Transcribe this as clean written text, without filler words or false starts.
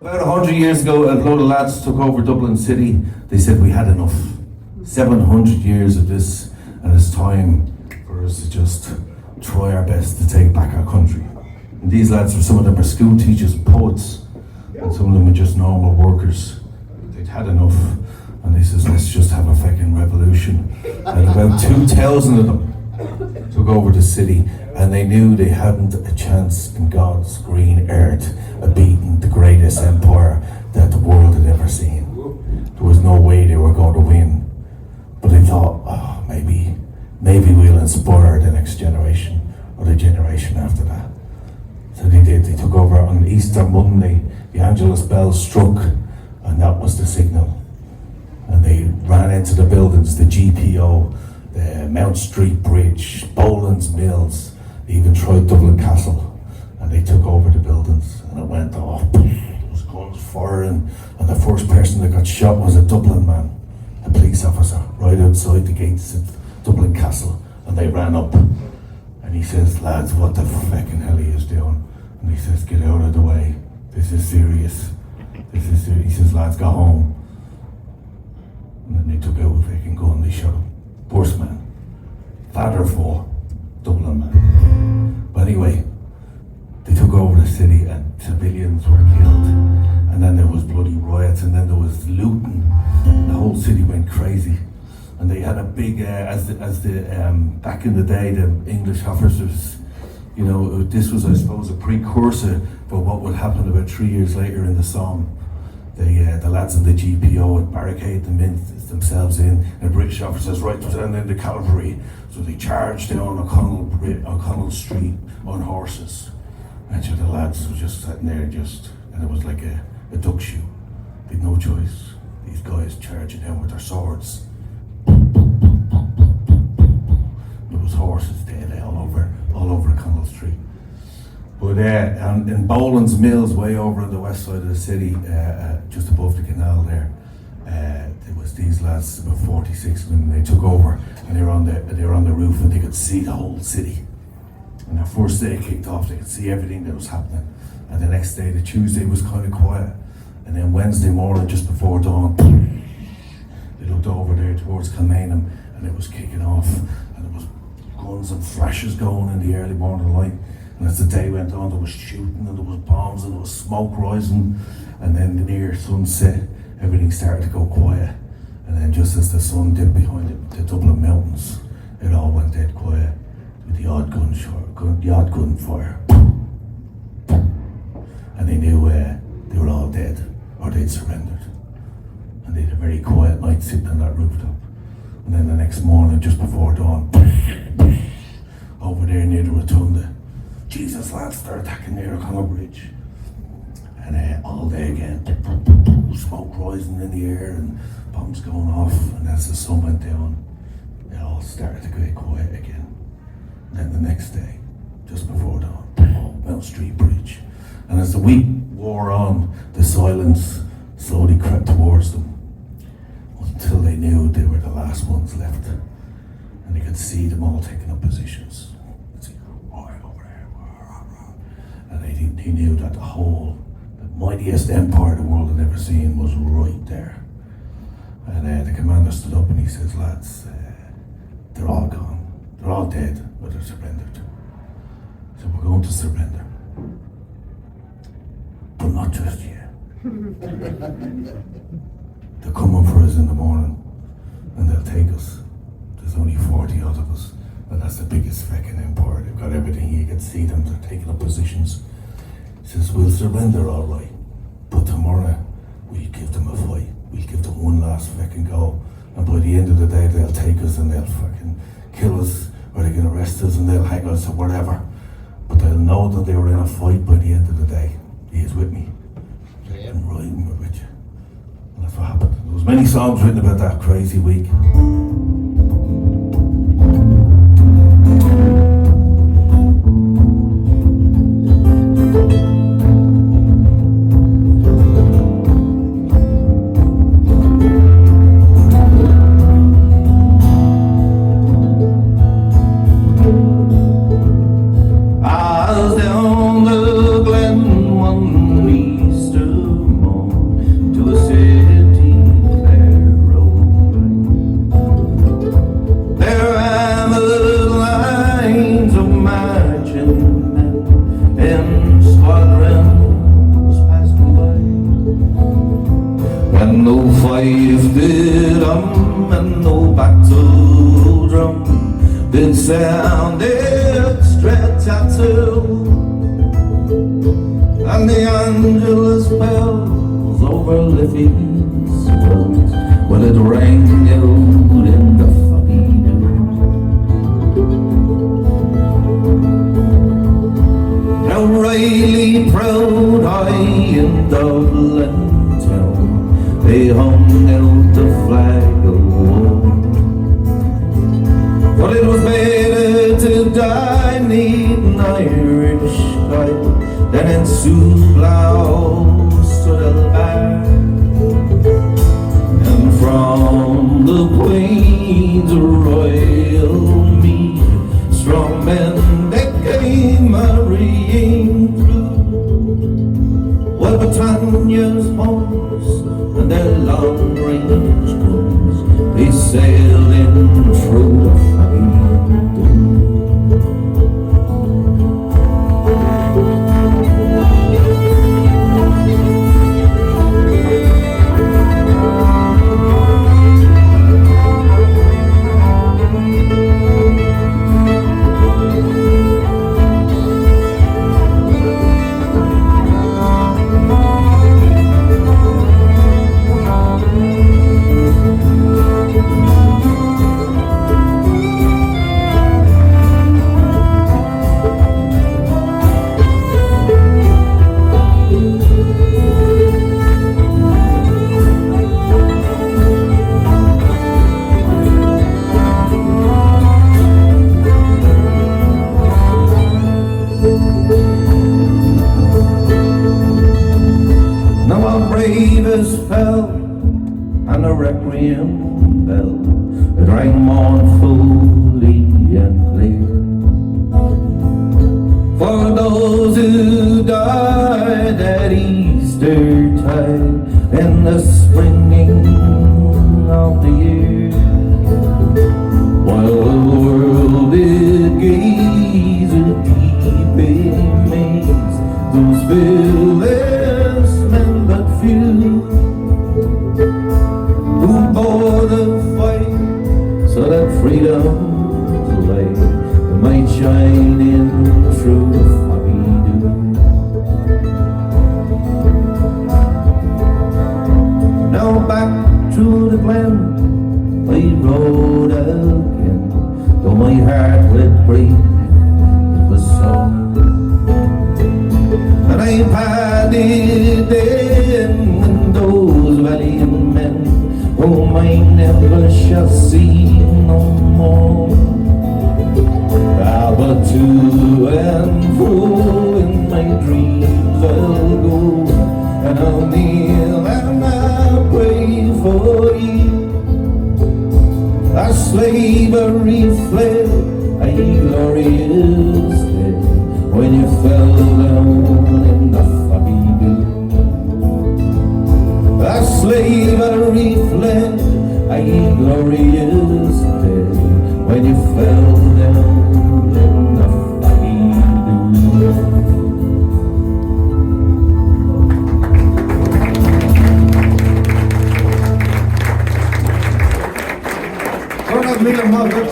About 100 years ago, a load of lads took over Dublin City. They said we had enough. 700 years of this, and it's time for us to just try our best to take back our country. And these lads, some of them are school teachers and poets, and some of them are just normal workers. They'd had enough, and they said, let's just have a fucking revolution. And about 2,000 of them took over the city, and they knew they hadn't a chance in God's green earth of beating the greatest empire that the world had ever seen. There was no way they were going to win. But they thought, oh, maybe we'll inspire the next generation or the generation after that. So they did. They took over on Easter Monday. The Angelus bell struck, and that was the signal. And they ran into the buildings, the GPO, the Mount Street Bridge, Boland's Mills. They even tried Dublin Castle, and they took over the buildings, and it went off. There was guns firing, and the first person that got shot was a Dublin man, a police officer, right outside the gates of Dublin Castle, and they ran up. And he says, lads, what the fucking hell are you doing? And he says, get out of the way. This is serious. He says, lads, go home. And then they took out a fucking gun, they shot him. Worst man. Father of four. Dublin man. But anyway, they took over the city and civilians were killed. And then there was bloody riots, and then there was looting. The whole city went crazy. And they had a big, back in the day, the English officers, you know, this was, I suppose, a precursor for what would happen about 3 years later in the Somme. The lads in the GPO would barricade themselves in, and British officers right down in the cavalry. So they charged down O'Connell Street on horses. And so the lads were just sitting there and it was like a duck shoot. They had no choice. These guys charging down with their swords. There was horses dead all over O'Connell Street. But in Boland's Mills, way over on the west side of the city, just above the canal there was these lads, about 46 of them, and they took over, and they were on the roof, and they could see the whole city. And the first day it kicked off, they could see everything that was happening. And the next day, the Tuesday, was kind of quiet. And then Wednesday morning, just before dawn, they looked over there towards Kilmainham, and it was kicking off, and there was guns and flashes going in the early morning light. And as the day went on, there was shooting, and there was bombs, and there was smoke rising. And then near sunset, everything started to go quiet. And then just as the sun dipped behind the Dublin mountains, it all went dead quiet, with the odd gun fire. And they knew they were all dead, or they'd surrendered. And they had a very quiet night sitting on that rooftop. And then the next morning, just before dawn, over there near the rotunda, Jesus, lads, they're attacking near O'Connell Bridge. And all day again, smoke rising in the air and bombs going off. And as the sun went down, it all started to get quiet again. And then the next day, just before dawn, Mount Street Bridge. And as the week wore on, the silence slowly crept towards them until they knew they were the last ones left. And they could see them all taking up positions. Right over there. And they knew that the mightiest empire the world had ever seen was right there. And the commander stood up and he says, lads, they're all gone. They're all dead, but they're surrendered. So we're going to surrender. But not just yet. They're coming for us in the morning, and they'll take us. There's only 40 odd of us, and that's the biggest fucking empire. They've got everything. You can see them. They're taking up positions. He says, we'll surrender all right, but tomorrow we'll give them a fight. We'll give them one last fucking go, and by the end of the day they'll take us and they'll fucking kill us, or they can arrest us and they'll hang us or whatever. But they'll know that they were in a fight by the end of the day. He is with me. And riding with you. And that's what happened. There was many songs written about that crazy week. I was down the glen one Easter lifted and no battle drum did sound extra tattoo, and the Angelus bells over Liffey's wells, well, it rang out in the foggy dew. Now Riley proud high in Dublin town, they hung out the flag of war, but it was better to die neath an Irish sky than in Soublaus to the bar. And from the Queen's royal mead, strong men they came hurrying through, well, Britannia's horse and their long-range guns, they sailed in through the foggy dew. Bravest fell, and the requiem bell, it rang mournfully and clear, for those who died at Easter tide in the springing of the year, while the world did gaze with deep amaze, those fearless men but few, who bore the fight so that freedom's light might shine in through the foggy dew. Now back through the glen I rode again, though my heart would break it was so. And I padded in those valiant men whom I never shall see no more. But to and fro in my dreams I'll go, and I'll kneel and I'll pray for you. As slavery fled, a glorious day, when you fell down in the foggy dew. As slavery fled, a glorious day, when you fell down in the foggy dew. Don't have me a mother.